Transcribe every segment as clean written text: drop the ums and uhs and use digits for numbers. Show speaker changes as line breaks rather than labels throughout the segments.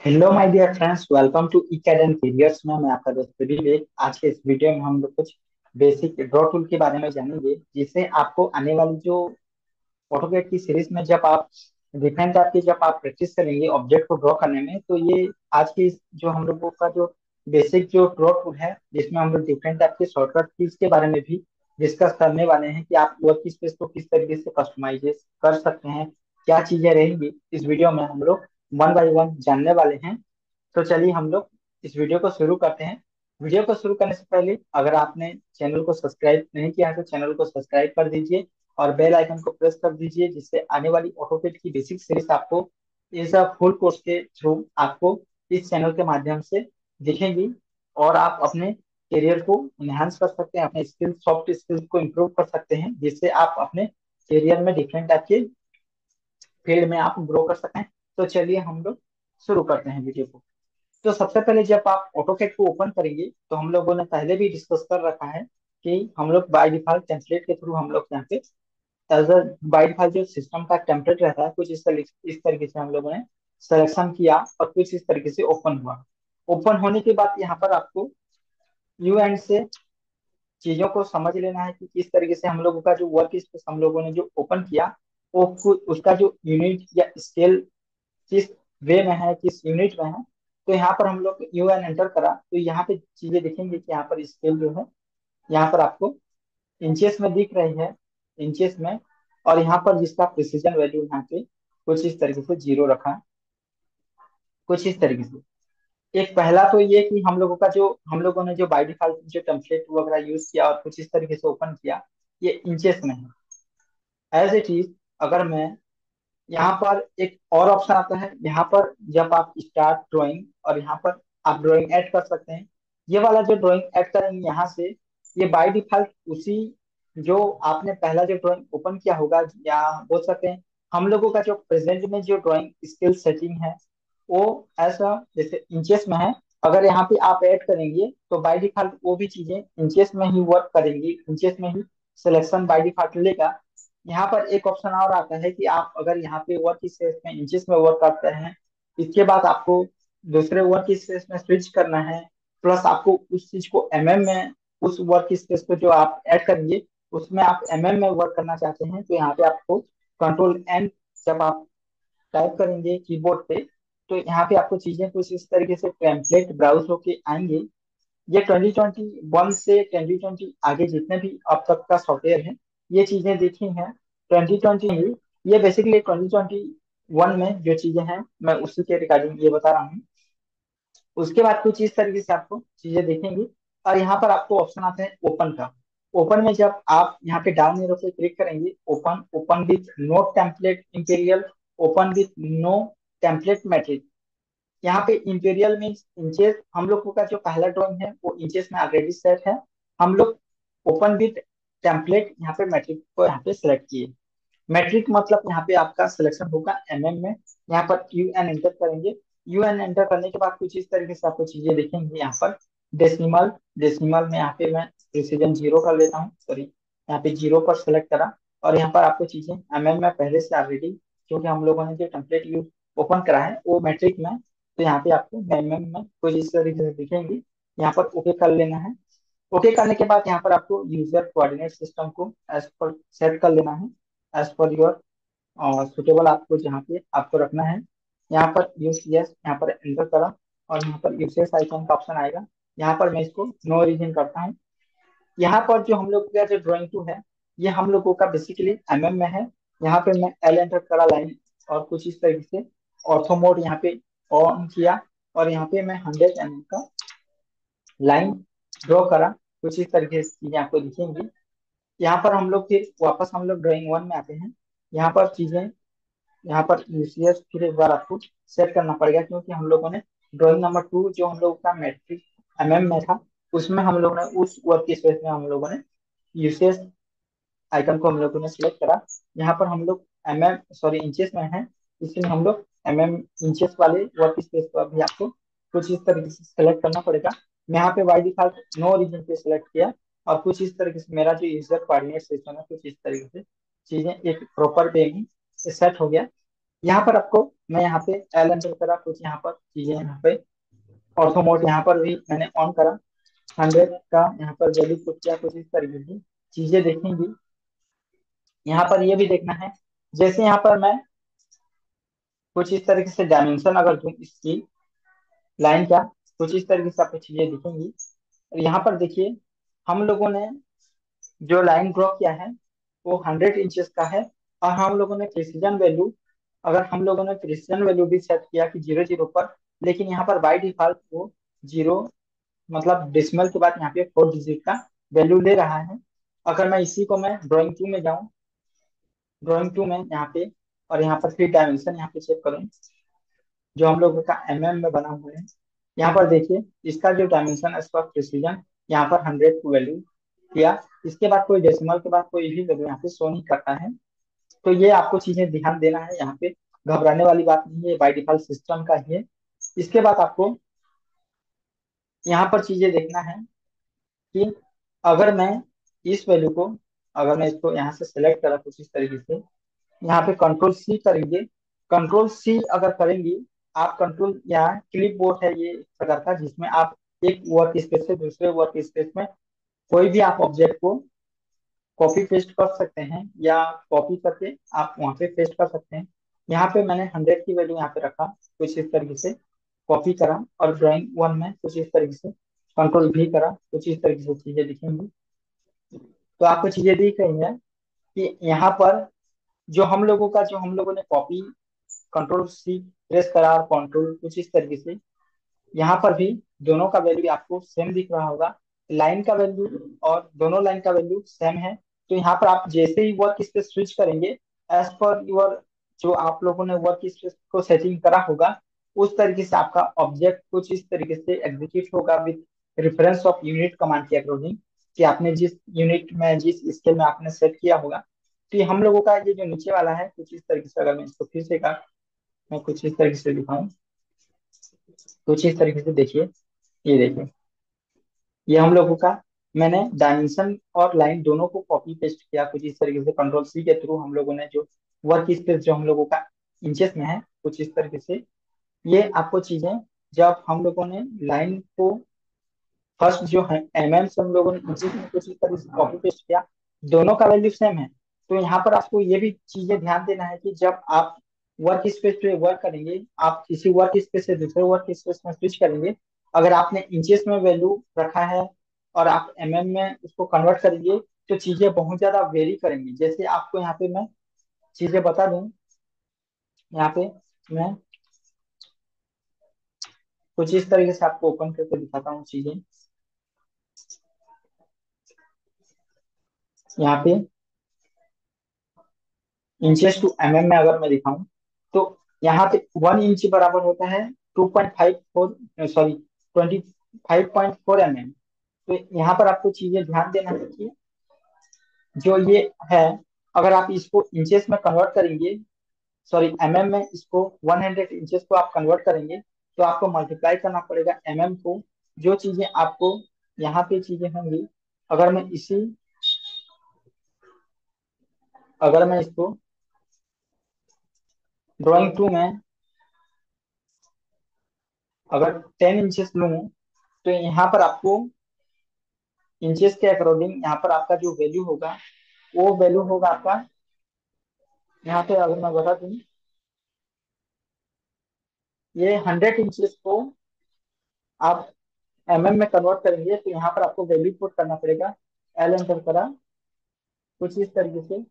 Hello my dear friends, welcome to ईकेड and careers में मैं आपका दोस्त विवेक। आज के इस वीडियो में हम लोग कुछ बेसिक ड्रॉ टूल के बारे में जानेंगे, जिससे आपको आने वाली जो ऑटोकैड की सीरीज में जब आप डिफरेंट टाइप की जब आप प्रैक्टिस करेंगे ऑब्जेक्ट को ड्रॉ करने में, तो ये आज की जो हम लोगों का जो बेसिक जो ड्रॉ टूल है, जिसमें हम लोग डिफरेंट टाइप के शॉर्टकट कीज के बारे में भी डिस्कस करने वाले हैं कि आप वर्क स्पेस को किस तरीके से कस्टमाइज कर सकते हैं, क्या चीजें रहेंगी इस वीडियो में हम लोग वन बाय वन जानने वाले हैं। तो चलिए हम लोग इस वीडियो को शुरू करते हैं। वीडियो को शुरू करने से पहले अगर आपने चैनल को सब्सक्राइब नहीं किया है तो चैनल को सब्सक्राइब कर दीजिए और बेल आइकन को प्रेस कर दीजिए, जिससे आने वाली ऑटोकैड की बेसिक सीरीज आपको इस फुल कोर्स के थ्रू आपको इस चैनल के माध्यम से दिखेंगी और आप अपने करियर को इनहेंस कर सकते हैं, अपने स्किल्स सॉफ्ट स्किल्स को इम्प्रूव कर सकते हैं, जिससे आप अपने करियर में डिफरेंट टाइप के फील्ड में आप ग्रो कर सकते हैं। तो चलिए हम लोग शुरू करते हैं वीडियो को। तो सबसे पहले जब आप ऑटोकैड को ओपन करेंगे तो हम लोगों ने पहले भी डिस्कस कर रखा है कि हम लोग बाय डिफॉल्ट टेम्पलेट के थ्रू हम लोग यहाँ पे एज अ बाय डिफॉल्ट जो सिस्टम का टेम्पलेट रहता है, कुछ इस तरीके से हम लोगों ने सिलेक्शन किया और कुछ इस तरीके से ओपन हुआ। ओपन होने के बाद यहाँ पर आपको यू एंड से चीजों को समझ लेना है कि किस तरीके से हम लोगों का जो वर्क स्पेस हम लोगों ने जो ओपन किया वो उसका जो यूनिट या स्केल किस वे में है, किस यूनिट में है। तो यहाँ पर हम लोग यू एन एंटर करा तो यहाँ पे चीजें दिखेंगे कि यहाँ पर स्केल जो है यहाँ पर आपको इंचेस में दिख रही है, इंचेस में। और यहाँ पर जिसका प्रिसीजन वैल्यू यहाँ पे कुछ इस तरीके से जीरो रखा है, कुछ इस तरीके से। एक पहला तो ये कि हम लोगों का जो हम लोगों ने जो बाय डिफॉल्ट जो टेम्पलेट वगैरह यूज किया और कुछ इस तरीके से ओपन किया, ये इंचेस में है। एज इट इज अगर मैं यहाँ पर एक और ऑप्शन आता है, यहाँ पर जब आप स्टार्ट ड्राइंग और यहाँ पर आप ड्राइंग ऐड कर सकते हैं। ये वाला जो ड्राइंग ऐड करेंगे यहाँ से, ये बाय डिफॉल्ट उसी जो आपने पहला जो ड्राइंग ओपन किया होगा, या बोल सकते हैं हम लोगों का जो प्रेजेंट में जो ड्राइंग स्किल सेटिंग है वो ऐसा जैसे इंचेस में है। अगर यहाँ पे आप ऐड करेंगे तो बाय डिफॉल्ट वो भी चीजें इंचेस में ही वर्क करेंगी, इंचेस में ही सिलेक्शन बाय डिफॉल्ट लेगा। यहाँ पर एक ऑप्शन और आता है कि आप अगर यहाँ पे वर्क स्पेस में इंचेस में वर्क करते हैं, इसके बाद आपको दूसरे वर्क स्पेस में स्विच करना है, प्लस आपको उस चीज को एमएम में उस वर्क स्पेस को जो आप ऐड करेंगे उसमें आप एमएम में वर्क करना चाहते हैं, तो यहाँ पे आपको कंट्रोल एन जब आप टाइप करेंगे कीबोर्ड पे, तो यहाँ पे आपको चीजें कुछ इस तरीके से टेम्पलेट ब्राउज होके आएंगे। ये 2021 से 2020 आगे जितने भी अब तक का सॉफ्टवेयर है, ये चीजें देखी हैं 2020 में। ये बेसिकली 2021 में जो चीजें हैं मैं उसी के रिगार्डिंग ये बता रहा हूँ। उसके बाद कुछ इस तरीके से आपको चीजें देखेंगी और यहाँ पर आपको ऑप्शन आते हैं ओपन का। ओपन में जब आप यहाँ पे डाउन एरो पे क्लिक करेंगे, open open with no template imperial, open with no template matrix. यहाँ पे इंपीरियल मीन्स इंचेस, हम लोग का जो पहला ड्राइंग है वो इंचेस में ऑलरेडी सेट है। हम लोग ओपन विथ टेम्पलेट यहाँ पे मैट्रिक को यहाँ पे सिलेक्ट किए। मैट्रिक मतलब यहाँ पे आपका सिलेक्शन होगा एमएम में। यहाँ पर यू एन एंटर करेंगे। यू एन एंटर करने के बाद कुछ इस तरीके से आपको चीजें दिखेंगी। यहाँ पर डेसिमल, डेसिमल में यहाँ पे मैं प्रिसीजन जीरो कर लेता हूँ, सॉरी यहाँ पे जीरो पर सेलेक्ट करा। और यहाँ पर आपको चीजें एमएम में पहले से ऑलरेडी, क्योंकि हम लोगों ने जो टेम्पलेट यूज ओपन करा है वो मैट्रिक में, तो यहाँ पे आपको एमएम में कुछ इस तरीके से दिखेंगी। यहाँ पर ओके कर लेना है। ओके करने के बाद यहाँ पर आपको यूजर कोऑर्डिनेट सिस्टम को एज पर सेट कर लेना है, एज पर योर सुटेबल आपको जहाँ पे आपको रखना है। यहाँ पर यूज यस यहाँ पर एंटर करा और यहाँ पर यूसेस आइकन का ऑप्शन आएगा। यहाँ पर मैं इसको नो ओरिजिन करता हूँ। यहाँ पर जो हम लोग का जो ड्राइंग टू है, ये हम लोगों का बेसिकली एमएम में है। यहाँ पे मैं एल एंटर करा लाइन और कुछ इस तरीके से ऑर्थो मोड यहाँ पे ऑन किया और यहाँ पे मैं 100 mm का लाइन ड्रॉ करा। कुछ इस तरीके से चीजें आपको दिखेंगी। यहाँ पर हम लोग फिर वापस हम लोग ड्राइंग वन में आते हैं। यहाँ पर चीजें, यहाँ पर यूसीएस फिर एक बार आपको सेट करना पड़ेगा, क्योंकि हम लोगों ने ड्राइंग नंबर टू जो हम लोगों का मैट्रिक एमएम में था, उसमें हम लोगों ने उस वर्क स्पेस में हम लोगों ने यूसीएस आइकन को हम लोगों ने सिलेक्ट करा। यहाँ पर हम लोग एमएम सॉरी इंचेस में है, इसलिए हम लोग एमएम इंचेस वाले वर्क स्पेस पर भी आपको कुछ इस तरीके से सिलेक्ट करना पड़ेगा। मैं यहाँ पे बाई डिफॉल्ट नो रीजन पे सिलेक्ट किया और कुछ इस तरीके से मेरा जो यूजर कोऑर्डिनेट सिस्टम है कुछ इस तरीके से चीजें एक प्रॉपर वे में सेट हो गया। यहाँ पर आपको, मैं यहाँ पे एल एंटर करा, कुछ यहाँ पर चीजें, यहाँ पे ऑर्थो मोड यहाँ पर भी मैंने ऑन करा, 100 का यहाँ पर वैल्यू पुट किया, कुछ इस तरीके की चीजें देखेंगी। यहाँ पर ये भी देखना है, जैसे यहाँ पर मैं कुछ इस तरीके से डायमेंशन अगर दूं इसकी लाइन का, कुछ इस तरीके से आपको चीजें दिखेंगी। और यहाँ पर देखिए, हम लोगों ने जो लाइन ड्रॉ किया है वो 100 इंचेस का है, और हम लोगों ने प्रिसीजन वैल्यू, अगर हम लोगों ने प्रिसीजन वैल्यू भी सेट किया कि 00 पर, लेकिन यहाँ पर बाई डिफॉल्ट वो जीरो, मतलब डेसिमल के बाद यहाँ पे 4 डिजिट का वैल्यू ले रहा है। अगर मैं इसी को मैं ड्राइंग टू में जाऊँ, ड्राइंग टू में यहाँ पे, और यहाँ पर फिर डायमेंशन यहाँ पे चेक करूँ, जो हम लोगों का में बना हुआ है, यहाँ पर देखिए इसका जो डायमेंशन है इसका प्रिसीजन यहाँ पर 100 को वैल्यू किया। इसके बाद कोई डेसिमल के बाद कोई भी वैल्यू यहाँ पे शो नहीं करता है। तो ये आपको चीजें ध्यान देना है, यहाँ पे घबराने वाली बात नहीं है, बाय डिफॉल्ट सिस्टम का ही है। इसके बाद आपको यहाँ पर चीजें देखना है कि अगर मैं इस वैल्यू को, अगर मैं इसको यहाँ से सेलेक्ट करा कुछ इस तरीके से, यहाँ पे कंट्रोल सी करेंगे, कंट्रोल सी अगर करेंगे आप, कंट्रोल यहाँ क्लिप बोर्ड है ये एक प्रकार का, जिसमें आप एक वर्क स्पेस से दूसरे वर्क स्पेस में कोई भी आप ऑब्जेक्ट को कॉपी पेस्ट कर सकते हैं, या कॉपी करके आप वहां पे पेस्ट कर सकते हैं। यहाँ पे मैंने 100 की वैल्यू यहाँ पे रखा, कुछ इस तरीके से कॉपी करा, और ड्राइंग वन में कुछ इस तरीके से कंट्रोल भी करा, कुछ इस तरीके से चीजें दिखेंगी। तो आपको चीजें दिख रही है कि यहाँ पर जो हम लोगों का, जो हम लोगों ने कॉपी, कंट्रोल सी प्रेस करा और कंट्रोल कुछ इस तरीके से, यहाँ पर भी दोनों का वैल्यू आपको सेम दिख रहा होगा, लाइन का वैल्यू और दोनों लाइन का वैल्यू सेम है। तो यहाँ पर आप जैसे ही वर्क स्पेस स्विच करेंगे, एज पर योर, जो आप लोगों ने वर्क स्पेस को सेटिंग करा होगा, उस तरीके से आपका ऑब्जेक्ट कुछ इस तरीके से एग्जीक्यूट होगा, with reference of unit command के अकॉर्डिंग, कि आपने जिस यूनिट में, जिस स्केल में आपने सेट किया होगा। तो ये हम लोगों का ये जो नीचे वाला है कुछ इस तरीके से, अगर मैं इसको फिर से का मैं कुछ इस तरीके से दिखाऊं, कुछ इस तरीके से देखिए, ये देखिए, ये हम लोगों का, मैंने डायमेंशन और लाइन दोनों को कॉपी पेस्ट किया कुछ इस तरीके से, कंट्रोल सी के थ्रू हम लोगों ने जो वर्क स्पेस जो हम लोगों का इंचेस में है कुछ इस तरीके से। ये आपको चीजें, जब हम लोगों ने लाइन को फर्स्ट जो है से हम लोगों ने इंचेस में कुछ इस तरीके से कॉपी पेस्ट किया, दोनों का वैल्यू सेम है। तो यहाँ पर आपको ये भी चीजें ध्यान देना है कि जब आप वर्क स्पेस पे वर्क करेंगे, आप किसी वर्क स्पेस से दूसरे वर्क स्पेस में स्विच करेंगे, अगर आपने इंचेस में वैल्यू रखा है और आप में उसको कन्वर्ट करेंगे, तो चीजें बहुत ज्यादा वेरी करेंगी। जैसे आपको यहाँ पे मैं चीजें बता दूं, यहाँ पे मैं कुछ इस तरीके से आपको ओपन करके दिखाता हूँ चीजें। यहाँ पे इंचेस टू में अगर मैं दिखाऊं, तो यहाँ पे 1 इंच बराबर होता है 2.54, सॉरी 25.4 mm। तो यहाँ पर आपको चीजें ध्यान देना है कि जो ये है, अगर आप इसको इंचेस में कन्वर्ट करेंगे, सॉरी में इसको 100 इंचेस को आप कन्वर्ट करेंगे, तो आपको मल्टीप्लाई करना पड़ेगा को। जो चीजें आपको यहाँ पे चीजें होंगी, अगर मैं इसी, अगर मैं इसको ड्राइंग टू में अगर 10 इंचेस लूँ, तो यहाँ पर आपको इंचेस के अकॉर्डिंग यहाँ पर आपका जो वैल्यू होगा, वो वैल्यू होगा आपका, यहाँ पे अगर मैं बता दूं, ये 100 इंचेस को आप में कन्वर्ट करेंगे, तो यहाँ पर आपको वैल्यू पुट करना पड़ेगा, एल एंटर करा कुछ इस तरीके से,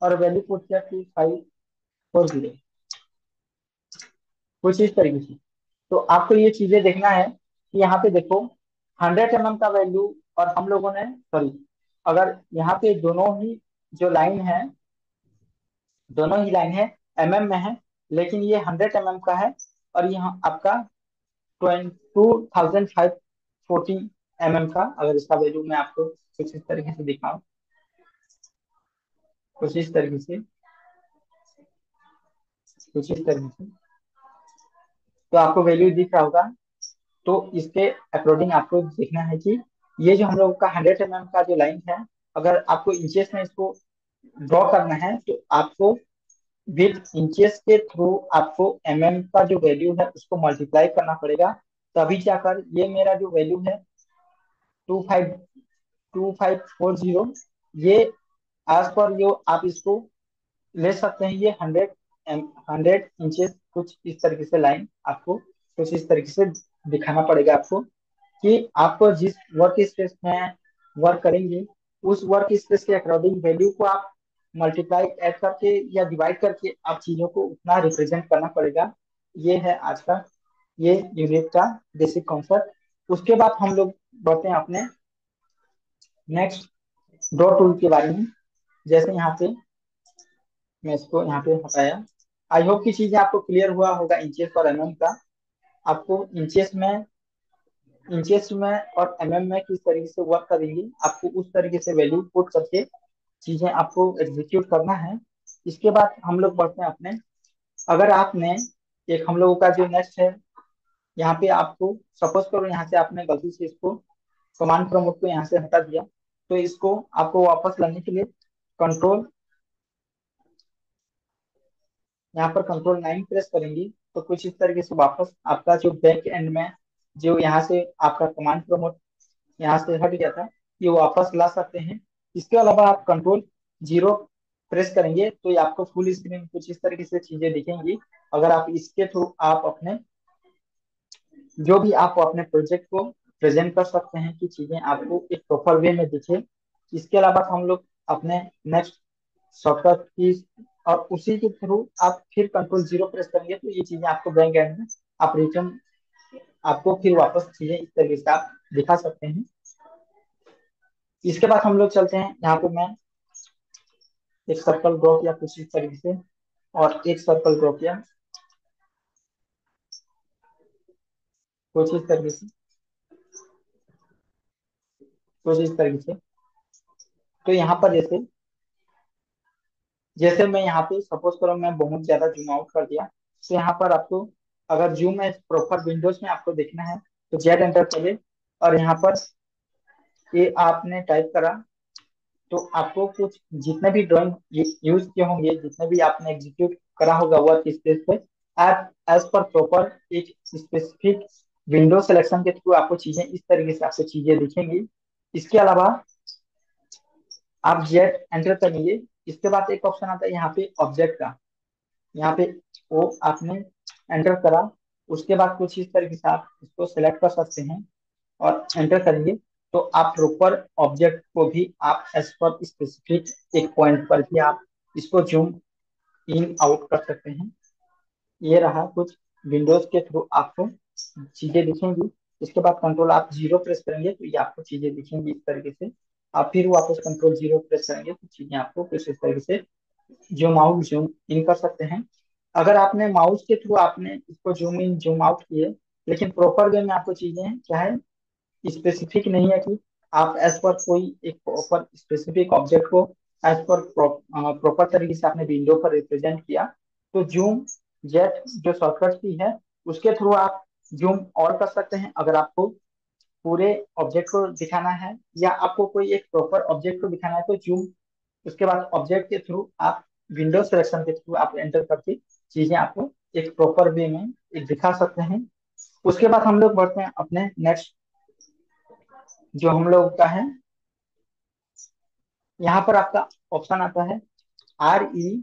और वैल्यू पुट किया कि 540 कुछ इस तरीके से। तो आपको ये चीजें देखना है कि यहाँ पे देखो 100 का वैल्यू, और हम लोगों ने, सॉरी, अगर यहाँ पे दोनों ही जो लाइन है, दोनों ही लाइन है में है, लेकिन ये 100 का है, और यहाँ आपका 2540 का, अगर इसका वैल्यू मैं आपको कुछ इस तरीके से दिखाऊं, कुछ इस तरीके से, कुछ इस तरीके से, तो आपको वैल्यू दिख रहा होगा। तो इसके अकॉर्डिंग आपको देखना है कि ये जो हम लोग का 100 का जो लाइन है, अगर आपको इंचेस में इसको ड्रॉ करना है, तो आपको विथ इंचेस के थ्रू आपको का जो वैल्यू है उसको मल्टीप्लाई करना पड़ेगा, तभी जाकर ये मेरा जो वैल्यू है 2540, ये आज पर जो आप इसको ले सकते हैं, ये 100 इंचेस कुछ इस तरीके से लाइन आपको कुछ इस तरीके से दिखाना पड़ेगा आपको, कि आपको जिस वर्क स्पेस में वर्क करेंगे उस वर्क स्पेस के अकॉर्डिंग वैल्यू को आप मल्टीप्लाई ऐड करके या डिवाइड करके आप चीजों को उतना रिप्रेजेंट करना पड़ेगा। ये है आज का ये यूनिट का बेसिक कॉन्सेप्ट। उसके बाद हम लोग बढ़ते हैं अपने नेक्स्ट ड्रॉ टूल के बारे में। जैसे यहाँ पे मैं इसको यहाँ पे हटाया, आई होप की चीजें आपको क्लियर हुआ होगा इंचेस और का। आपको इंचेस में और में किस तरीके से वर्क करेंगे, आपको उस तरीके से वैल्यू पुट करके चीजें आपको एग्जीक्यूट करना है। इसके बाद हम लोग बढ़ते हैं अपने, अगर आपने एक हम लोगों का जो नेक्स्ट है, यहाँ पे आपको सपोज करो यहाँ से आपने गलती से इसको कमांड प्रमोट को यहाँ से हटा दिया, तो इसको आपको वापस लाने के लिए कंट्रोल यहाँ पर कंट्रोल 9 प्रेस करेंगे, तो कुछ इस तरीके से वापस आपका जो बैक एंड में जो यहाँ से आपका कमांड प्रमोट यहाँ से हट गया था, ये वापस ला सकते हैं। इसके अलावा आप कंट्रोल 0 प्रेस करेंगे तो ये आपको फुल स्क्रीन कुछ इस तरीके से चीजें दिखेंगी। अगर आप इसके थ्रू आप अपने जो भी आप अपने प्रोजेक्ट को प्रेजेंट कर सकते हैं कि चीजें आपको एक प्रॉपर वे में दिखे। इसके अलावा हम लोग अपने नेक्स्ट शॉर्टकट की और उसी के थ्रू आप फिर कंट्रोल 0 प्रेस करेंगे तो ये चीजें आपको बैंक एंड में आप रिटर्न आपको फिर वापस चीजें इस तरीके से आप दिखा सकते हैं। इसके बाद हम लोग चलते हैं, यहाँ पे मैं एक सर्कल ड्रॉ किया कुछ इस तरीके से और एक सर्कल ड्रॉ किया कुछ इस तरीके से कुछ इस तरीके से। तो यहाँ पर जैसे जैसे मैं यहाँ पे सपोज करो मैं बहुत ज्यादा जूम आउट कर दिया, तो यहाँ पर आपको अगर जूम है प्रॉपर विंडोज में आपको देखना है तो जेड एंटर करिए, और यहाँ पर ये आपने टाइप करा तो आपको कुछ जितने भी ड्राइंग यूज किए होंगे, जितने भी आपने एग्जीक्यूट करा होगा वर्क स्पेस पे, आप एज पर प्रॉपर एक स्पेसिफिक विंडो सिलेक्शन के थ्रू आपको चीजें इस तरीके से आपको चीजें दिखेंगी। इसके अलावा आप जेड एंटर करेंगे, इसके बाद एक ऑप्शन आता है यहाँ पे ऑब्जेक्ट का, यहाँ पे वो आपने एंटर करा, उसके बाद कुछ इस तरीके से आप इसको सेलेक्ट कर सकते हैं और एंटर करेंगे तो आप प्रॉपर ऑब्जेक्ट को भी आप एज पर स्पेसिफिक एक पॉइंट पर भी आप इसको जूम इन आउट कर सकते हैं। ये रहा कुछ विंडोज के थ्रू आपको चीजें दिखेंगी। इसके बाद कंट्रोल आप 0 प्रेस करेंगे तो ये आपको चीजें दिखेंगी इस तरीके से। आप फिर वापस कंट्रोल 0 प्रेस करेंगे तो चीजें आपको कुछ इस तरीके से जूम आउट जूम इन कर सकते हैं। अगर आपने माउस के थ्रू आपने इसको जूम इन जूम आउट किए, लेकिन प्रॉपर वे में आपको चीजें क्या है स्पेसिफिक नहीं है कि आप एज पर कोई एक प्रॉपर स्पेसिफिक ऑब्जेक्ट को एज पर प्रॉपर तरीके से आपने विंडो पर रिप्रेजेंट किया, तो जूम जेट जो शॉर्टकट की है उसके थ्रू आप जूम और कर सकते हैं अगर आपको पूरे ऑब्जेक्ट को दिखाना है, या आपको कोई एक प्रॉपर ऑब्जेक्ट को दिखाना है तो जूम, उसके बाद ऑब्जेक्ट के थ्रू आप विंडो सिलेक्शन के थ्रू आप एंटर करके चीजें आपको एक प्रॉपर वे में एक दिखा सकते हैं। उसके बाद हम लोग बढ़ते हैं अपने नेक्स्ट जो हम लोग का है, यहाँ पर आपका ऑप्शन आता है RE,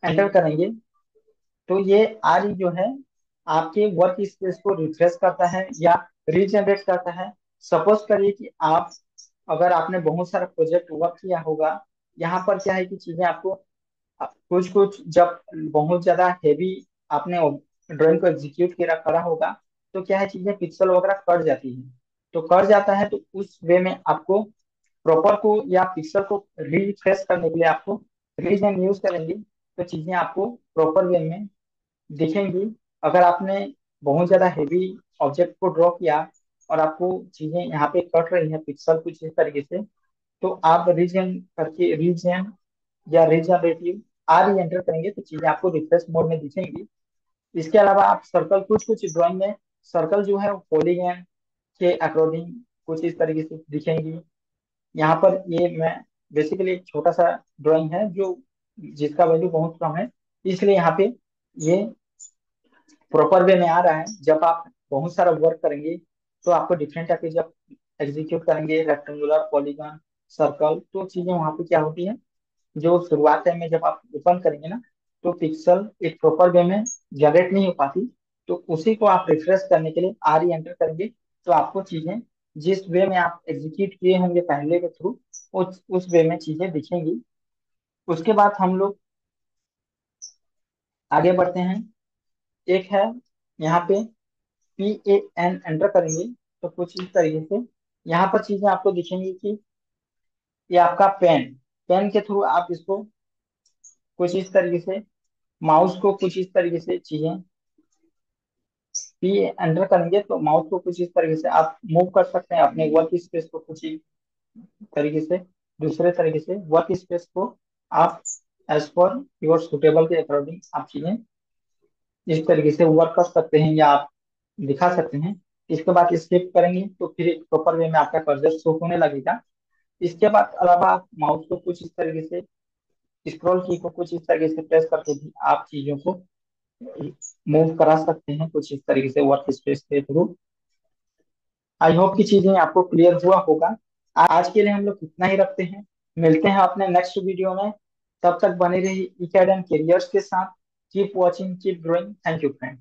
एंटर करेंगे तो ये RE जो है आपके वर्क स्पेस को रिफ्रेश करता है या रीजनरेट करता है। सपोज करिए कि आप अगर आपने बहुत सारा प्रोजेक्ट वर्क किया होगा, यहाँ पर क्या है कि चीजें आपको कुछ कुछ जब बहुत ज्यादा हैवी आपने ड्राइंग को एग्जीक्यूट करा होगा तो क्या है चीजें पिक्सल वगैरह कट जाती है, तो कट जाता है तो उस वे में आपको प्रॉपर को या पिक्सल को रिफ्रेश करने के लिए आपको रीजन यूज करेंगे तो चीजें आपको प्रॉपर वे में दिखेंगी। अगर आपने बहुत ज्यादा हेवी ऑब्जेक्ट को ड्रॉ किया और आपको चीजें यहाँ पे कट रही हैं पिक्सल कुछ इस तरीके से, तो आप रीजन करके रीजन या रीजनरेटिव आर एंटर करेंगे तो चीजें आपको रिफ्रेश मोड में दिखेंगी। इसके अलावा आप सर्कल कुछ कुछ ड्राइंग में सर्कल जो है वो पॉलीगन के अकॉर्डिंग कुछ इस तरीके से दिखेंगी। यहाँ पर ये मैं बेसिकली एक छोटा सा ड्राइंग है जो जिसका वैल्यू बहुत कम है, इसलिए यहाँ पे ये प्रॉपर वे में आ रहा है। जब आप बहुत सारा वर्क करेंगे तो आपको डिफरेंट टाइप के जब एग्जीक्यूट करेंगे, रेक्टेंगुलर, पॉलीगन, सर्कल, तो चीजें वहां पे क्या होती है, जो शुरुआत में जब आप ओपन करेंगे ना, तो पिक्सल एक प्रॉपर वे में जनरेट नहीं हो पाती। तो उसी को आप रिफ्रेश करने के लिए आर ई एंटर करेंगे, तो आपको चीजें जिस वे में आप एग्जीक्यूट किए होंगे पहले के थ्रू, उस वे में चीजें दिखेंगी। उसके बाद हम लोग आगे बढ़ते हैं। एक है यहाँ पे पी ए एन एंटर करेंगे, तो कुछ इस तरीके से यहाँ पर चीजें आपको दिखेंगी कि ये आपका पेन, पेन के थ्रू आप इसको कुछ इस तरीके से, माउस को कुछ इस तरीके से चीजें पी एंटर करेंगे, तो माउस को कुछ इस तरीके से आप मूव कर सकते हैं, अपने वर्क स्पेस को कुछ इस तरीके से, दूसरे तरीके से वर्क स्पेस को आप एज पर योर सुटेबल के अकॉर्डिंग आप चीजें इस तरीके से वर्क कर सकते हैं या आप दिखा सकते हैं। इसके बाद स्किप करेंगे तो फिर एक प्रॉपर वे में आपका कर्सर शो होने लगेगा। इसके बाद अलावा आप माउस को कुछ इस तरीके से, स्क्रॉल की को कुछ इस तरीके से प्रेस करके भी आप चीजों को मूव करा सकते हैं कुछ इस तरीके से वर्क स्पेस के थ्रू। आई होप की चीजें आपको क्लियर हुआ होगा। आज के लिए हम लोग इतना ही रखते हैं, मिलते हैं अपने नेक्स्ट वीडियो में। तब तक बने रहिए इकेड एंड कैरियर्स के साथ। Keep watching, keep growing. Thank you friend.